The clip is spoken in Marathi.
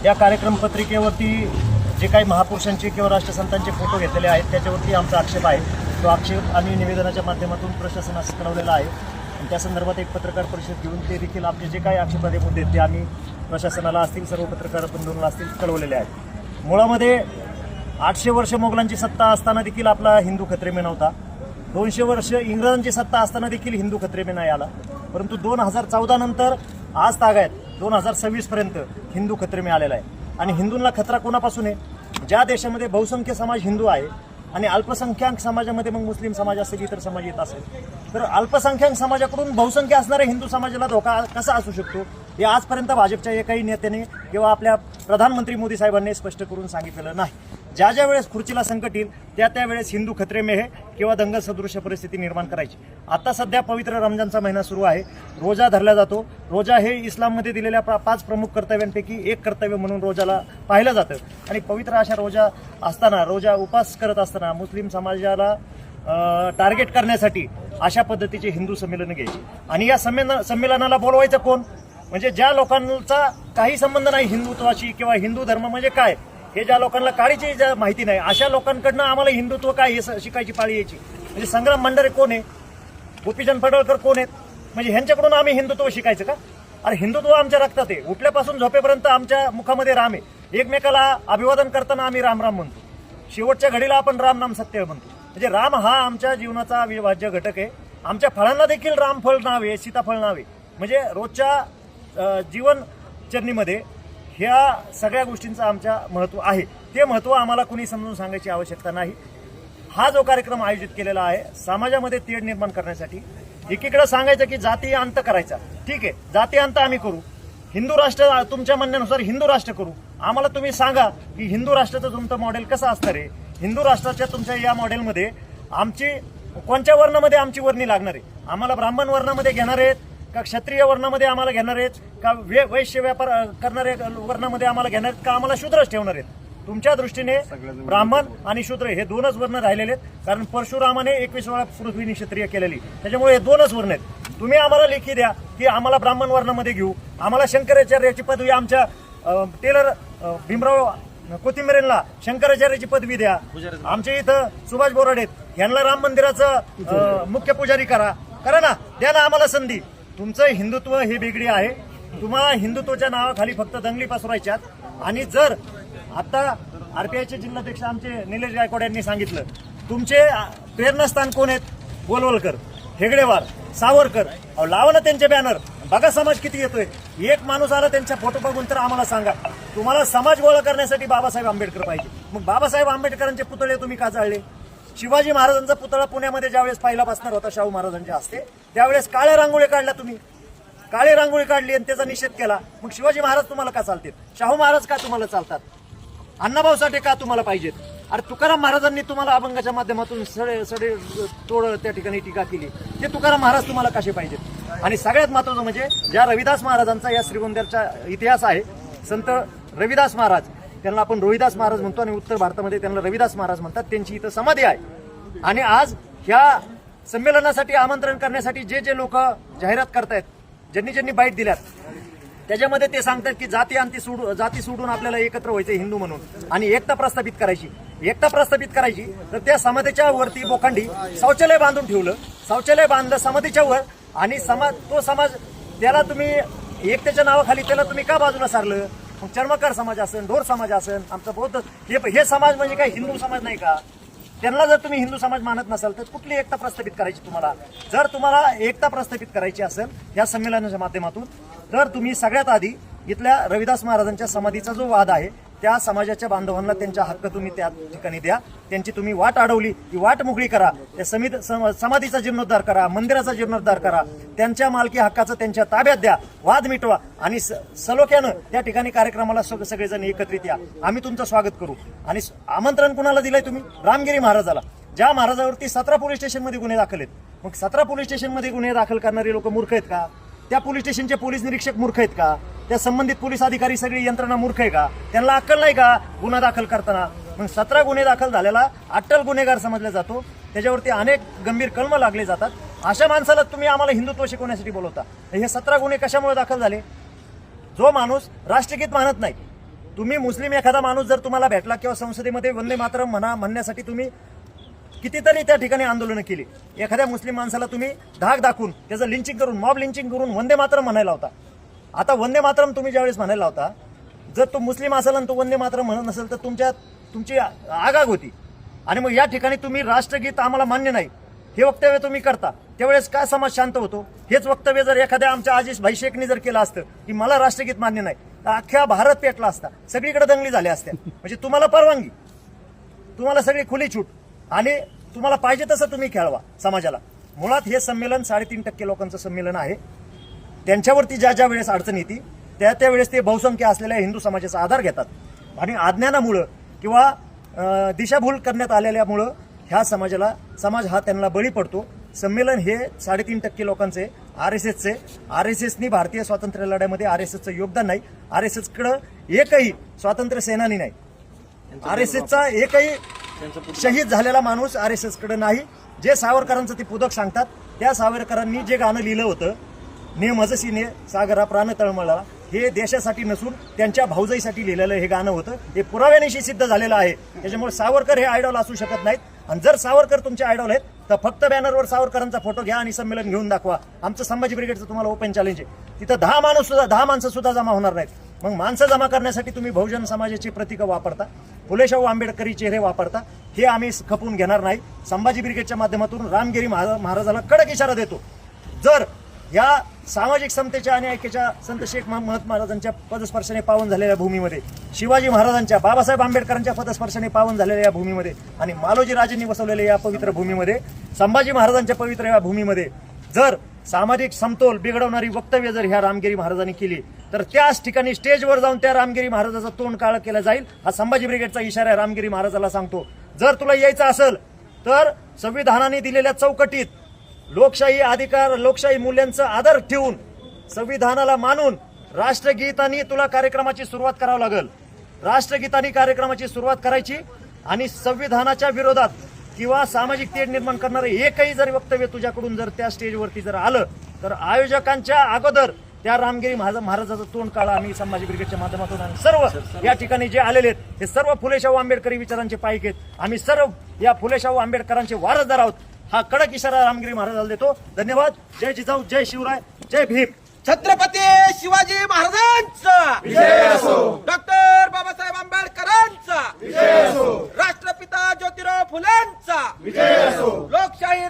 या कार्यक्रम पत्रिकेवरती जे काही महापुरुषांचे किंवा राष्ट्रसंतांचे फोटो घेतलेले आहेत त्याच्यावरती आमचा आक्षेप आहे। तो आक्षेप आम्ही निवेदनाच्या माध्यमातून प्रशासनास कळवलेला आहे आणि त्या संदर्भात एक पत्रकार परिषद घेऊन ते देखील आपले जे काही आक्षेपार्ह मुद्दे आहेत ते आम्ही प्रशासनाला असतील, सर्व पत्रकार बंधूंना असतील कळवलेले आहेत। मुळामध्ये 800 वर्ष मोगलांची सत्ता असताना देखील आपला हिंदू खतरे में नव्हता, 200 वर्ष इंग्रजांची सत्ता असताना देखील हिंदू खतरे में नाही आला, परंतु 2014 नंतर आज तागायत 2026 पर्यंत हिंदू खतरे में आलेला आहे। आणि हिंदूंना खतरा कोणापासून आहे? ज्या देशामध्ये बहुसंख्य समाज हिंदू आहे आणि अल्पसंख्याक समाजामध्ये मग मुस्लिम समाज असेल, इतर समाज येत असेल, तर अल्पसंख्याक समाजाकडून बहुसंख्य असणाऱ्या हिंदू समाजाला धोका कसा असू शकतो हे आजपर्यंत भाजपच्या एकाही नेत्याने किंवा आपल्या प्रधानमंत्री मोदी साहेबांनी स्पष्ट करून सांगितलेलं नाही। ज्या ज्या वेळेस खुर्चीला संकट येईल त्या वेळेस हिंदू खतरे में है किंवा दंगल सदृश्य परिस्थिती निर्माण करायची। आता सध्या पवित्र रमजानचा महिना सुरू आहे, रोजा धरला जातो। रोजा हे इस्लाममध्ये दिलेल्या 5 प्रमुख कर्तव्यांपैकी एक कर्तव्य म्हणून रोजाला पाहिलं जातं आणि पवित्र अशा रोजा उपास करत असताना मुस्लिम समाजाला टार्गेट करण्यासाठी अशा पद्धतीचे हिंदू संमेलन घ्यायची आणि या संमेलनाला बोलवायचं कोण? म्हणजे ज्या लोकांचा काही संबंध नाही हिंदुत्वाशी किंवा हिंदू धर्म म्हणजे काय हे ज्या लोकांना काळीची माहिती नाही अशा लोकांकडनं आम्हाला हिंदुत्व काय हे शिकायची पाळी यायची। म्हणजे संग्राम भंडारे कोण आहे, गोपीचंद पडळकर कोण आहेत, म्हणजे ह्यांच्याकडून आम्ही हिंदुत्व शिकायचं का? अरे हिंदुत्व आमच्या रक्तात आहे, उठल्यापासून झोपेपर्यंत आमच्या मुखामध्ये राम आहे। एकमेकाला अभिवादन करताना आम्ही राम राम म्हणतो, शेवटच्या घडीला आपण राम नाम सत्य म्हणतो। म्हणजे राम हा आमच्या जीवनाचा अविभाज्य घटक आहे। आमच्या फळांना देखील रामफळ नाव आहे, सीताफळ नाव आहे। म्हणजे रोजच्या जीवनचरणीमध्ये ह्या सगळ्या गोष्टींचं आमच्या महत्त्व आहे। ते महत्त्व आम्हाला कुणी समजून सांगायची आवश्यकता नाही। हा जो कार्यक्रम आयोजित केलेला आहे समाजामध्ये तेढ निर्माण करण्यासाठी, एकीकडे सांगायचं की जाती अंत करायचा, ठीक आहे, जाती अंत आम्ही करू, हिंदू राष्ट्र तुमच्या म्हणण्यानुसार हिंदू राष्ट्र करू। आम्हाला तुम्ही सांगा की हिंदू राष्ट्राचं तुमचं मॉडेल कसं असणार आहे? हिंदू राष्ट्राच्या तुमच्या या मॉडेलमध्ये आमची कोणत्या वर्णामध्ये आमची वर्णी लागणार आहे? आम्हाला ब्राह्मण वर्णामध्ये घेणार आहेत का क्षत्रिय वर्णामध्ये आम्हाला घेणार आहेत का वैश्य व्यापार करणारे वर्णामध्ये आम्हाला घेणार आहेत का आम्हाला शूद्रच ठेवणार आहेत? तुमच्या दृष्टीने ब्राह्मण आणि शूद्र हे 2च वर्ण राहिलेले आहेत, कारण परशुरामाने 21 वेळा पृथ्वी क्षत्रिय केलेली, त्याच्यामुळे हे 2च वर्ण आहेत। तुम्ही आम्हाला लेखी द्या की आम्हाला ब्राह्मण वर्णामध्ये घेऊ, आम्हाला शंकराचार्याची पदवी आमच्या टेलर भीमराव कोथिंबीरेंना शंकराचार्याची पदवी द्या, आमच्या इथं सुभाष बोराडे यांना राम मंदिराचं मुख्य पुजारी करा ना, द्या ना आम्हाला संधी। तुमचं हिंदुत्व हे वेगळी आहे, तुम्हाला हिंदुत्वाच्या नावाखाली फक्त दंगली पसरवायच्यात। आणि जर आता आरपीआयचे जिल्हाध्यक्ष आमचे निलेश गायकवाड यांनी सांगितलं तुमचे प्रेरणास्थान कोण आहेत? गोलवलकर, हेगडेवार, सावरकर, लावा ना त्यांचे बॅनर, बघा समाज किती येतोय। एक माणूस आला त्यांचा फोटो बघून तर आम्हाला सांगा। तुम्हाला समाज गोळा करण्यासाठी बाबासाहेब आंबेडकर पाहिजे, मग बाबासाहेब आंबेडकरांचे पुतळे तुम्ही का जाळले? शिवाजी महाराजांचा पुतळा पुण्यामध्ये ज्यावेळेस पहिला बसणार होता शाहू महाराजांच्या हस्ते, त्यावेळेस काळ्या रांगोळी काढल्या तुम्ही, काळी रांगोळी काढली आणि त्याचा निषेध केला। मग शिवाजी महाराज तुम्हाला का चालतात? शाहू महाराज का तुम्हाला चालतात? अण्णाभाऊ साठे का तुम्हाला पाहिजेत? अरे तुकाराम महाराजांनी तुम्हाला अभंगाच्या माध्यमातून सडे तोड त्या ठिकाणी टीका केली, ते तुकाराम महाराज तुम्हाला कसे पाहिजेत? आणि सगळ्यात महत्त्वाचं म्हणजे ज्या रविदास महाराजांचा या श्रीगोंद्याचा इतिहास आहे, संत रविदास महाराज, त्यांना आपण रोहिदास महाराज म्हणतो आणि उत्तर भारतामध्ये त्यांना रविदास महाराज म्हणतात, त्यांची इथं समाधी आहे। आणि आज ह्या संमेलनासाठी आमंत्रण करण्यासाठी जे जे लोक जाहिरात करतायत, ज्यांनी बाईट दिल्यात, त्याच्यामध्ये ते सांगतात की जाती सोडून आपल्याला एकत्र व्हायचं हिंदू म्हणून आणि एकता प्रस्थापित करायची। तर त्या समाधीच्या वरती बोखंडी शौचालय बांधून ठेवलं, शौचालय बांधलं समाधीच्या वर आणि तो समाज त्याला तुम्ही एकतेच्या नावाखाली त्याला तुम्ही का बाजूला सारलं? मग चर्मकार समाज असेल, ढोर समाज असेल, आमचा बौद्ध हे समाज म्हणजे काय हिंदू समाज नाही का? त्यांना जर तुम्ही हिंदू समाज मानत नसाल तर कुठली एकता प्रस्थापित करायची तुम्हाला? जर तुम्हाला एकता प्रस्थापित करायची असेल या संमेलनाच्या माध्यमातून तर तुम्ही सगळ्यात आधी इथल्या रविदास महाराजांच्या समाधीचा जो वाद आहे त्या समाजाच्या बांधवांना त्यांचा हक्क तुम्ही त्या ठिकाणी द्या। त्यांची तुम्ही वाट अडवली ती वाट मोकळी करा, त्या समाधीचा जीर्णोद्धार करा, मंदिराचा जीर्णोद्धार करा, त्यांच्या मालकी हक्काचं त्यांच्या ताब्यात द्या, वाद मिटवा आणि सलोख्यानं त्या ठिकाणी कार्यक्रमाला सगळेजण एकत्रित या, आम्ही तुमचं स्वागत करू। आणि आमंत्रण कुणाला दिलंय तुम्ही? रामगिरी महाराजाला, ज्या महाराजावरती 17 पोलीस स्टेशनमध्ये गुन्हे दाखल आहेत। मग 17 पोलीस स्टेशनमध्ये गुन्हे दाखल करणारे लोक मूर्ख आहेत का? त्या पोलीस स्टेशनचे पोलीस निरीक्षक मूर्ख आहेत का? त्या संबंधित पोलीस अधिकारी सगळी यंत्रणा मूर्ख आहे का? त्यांना अक्कल नाही का गुन्हा दाखल करताना? मग 17 गुन्हे दाखल झालेला अट्टल गुन्हेगार समजला जातो, त्याच्यावरती अनेक गंभीर कलम लागले जातात। अशा माणसाला तुम्ही आम्हाला हिंदुत्व शिकवण्यासाठी बोलवता। हे 17 गुन्हे कशामुळे दाखल झाले? जो माणूस राष्ट्रगीत मानत नाही, तुम्ही मुस्लिम एखादा माणूस जर तुम्हाला भेटला किंवा संसदेमध्ये वंदे मातरम म्हणण्यासाठी तुम्ही कितीतरी त्या ठिकाणी आंदोलनं केली, एखाद्या मुस्लिम माणसाला तुम्ही धाक दाखवून त्याचं लिंचिंग करून मॉब लिंचिंग करून वंदे मातरम म्हणायला होता. आता वंदे मातरम तुम्ही ज्यावेळेस म्हणायला होता, जर तो मुस्लिम असेल आणि तो वंदे मातरम म्हणत नसेल तर तुमची आगाग होती. आणि मग या ठिकाणी तुम्ही राष्ट्रगीत आम्हाला मान्य नाही हे वक्तव्य तुम्ही करता, त्यावेळेस काय समाज शांत होतो? हेच वक्तव्य जर एखाद्या आमच्या आजिश भाई शेखनी जर केलं असतं की मला राष्ट्रगीत मान्य नाही, तर अख्ख्या भारत पेटला असता, सगळीकडे दंगली झाल्या असत्या. म्हणजे तुम्हाला परवानगी, तुम्हाला सगळी खुली छूट आणि तुम्हाला पाहिजे तसं तुम्ही खेळवा समाजाला. मुळात हे संमेलन 3.5% लोकांचं संमेलन आहे. त्यांच्यावरती ज्या वेळेस अडचण येते त्या वेळेस ते बहुसंख्य असलेल्या हिंदू समाजाचा आधार घेतात आणि अज्ञानामुळं किंवा दिशाभूल करण्यात आलेल्यामुळं ह्या समाज हा त्यांना बळी पडतो. संमेलन हे 3.5% लोकांचे RSSचे. RSSनी भारतीय स्वातंत्र्य लढ्यामध्ये RSSचं योगदान नाही. RSSकडं एकही स्वातंत्र्य सेनानी नाही. RSSचा एकही शहीद झालेला माणूस RSSकडे नाही. जे सावरकरांचं ते पुदक सांगतात, त्या सावरकरांनी जे गाणं लिहिलं होतं, ने मजसीने सागरा प्राण तळमळला, हे देशासाठी नसून त्यांच्या भाऊजाईसाठी लिहिलेलं हे गाणं होतं. हे पुराव्यानिशी सिद्ध झालेलं आहे. त्याच्यामुळे सावरकर हे आयडॉल असू शकत नाहीत. आणि जर सावरकर तुमचे आयडॉल आहेत तर फक्त बॅनरवर सावरकरांचा फोटो घ्या आणि संमेलन घेऊन दाखवा. आमचं संभाजी ब्रिगेडचं तुम्हाला ओपन चॅलेंज आहे. तिथं 10 माणसं सुद्धा जमा होणार नाहीत. मग माणसं जमा करण्यासाठी तुम्ही बहुजन समाजाची प्रतीकं वापरता, फुलेशाहू आंबेडकरी चेहरे वापरता. हे आम्ही खपवून घेणार नाही. संभाजी ब्रिगेडच्या माध्यमातून रामगिरी महाराजाला कडक इशारा देतो, जर या सामाजिक समतेच्या आणि ऐक्याच्या संत शेख महमद महाराजांच्या पदस्पर्शाने पावन झालेल्या भूमीमध्ये, शिवाजी महाराजांच्या, बाबासाहेब आंबेडकरांच्या पदस्पर्शाने पावन झालेल्या या भूमीमध्ये आणि मालोजी राजेंनी वसवलेल्या या पवित्र भूमीमध्ये, संभाजी महाराजांच्या पवित्र या भूमीमध्ये जर सामाजिक समतोल बिघडवणारी वक्तव्य जर ह्या रामगिरी महाराजांनी केली तर त्याच ठिकाणी स्टेजवर जाऊन त्या रामगिरी महाराजाचं तोंड काळं केलं जाईल. हा संभाजी ब्रिगेडचा इशारा रामगिरी महाराजाला सांगतो. जर तुला यायचं असेल तर संविधानाने दिलेल्या चौकटीत लोकशाही अधिकार, लोकशाही मूल्यांचा आदर ठेवून, संविधानाला मानून राष्ट्रगीतानी तुला कार्यक्रमाची सुरुवात करावी लागेल. राष्ट्रगीतानी कार्यक्रमाची सुरुवात करायची आणि संविधानाच्या विरोधात किंवा सामाजिक तेढ निर्माण करणारे एकही जर वक्तव्य तुझ्याकडून जर त्या स्टेजवरती जर आलं तर आयोजकांच्या अगोदर त्या रामगिरी महाराजाचं तोंड काळा आम्ही संभाजी ब्रिगेडच्या माध्यमातून आणि सर्व या ठिकाणी जे आलेले आहेत हे सर्व फुलेशाहू आंबेडकरी विचारांचे पाईक आहेत. आम्ही सर्व या फुलेशाहू आंबेडकरांचे वारसदार आहोत. हा कडक इशारा रामगिरी महाराजाला देतो. धन्यवाद. जय जिजाऊ, जय शिवराय, जय भीम. छत्रपती शिवाजी महाराजांचा विजय असो. डॉक्टर बाबासाहेब आंबेडकरांचा विजय असो. राष्ट्रपिता ज्योतिराव फुलेंचा विजय असो. लोकशाही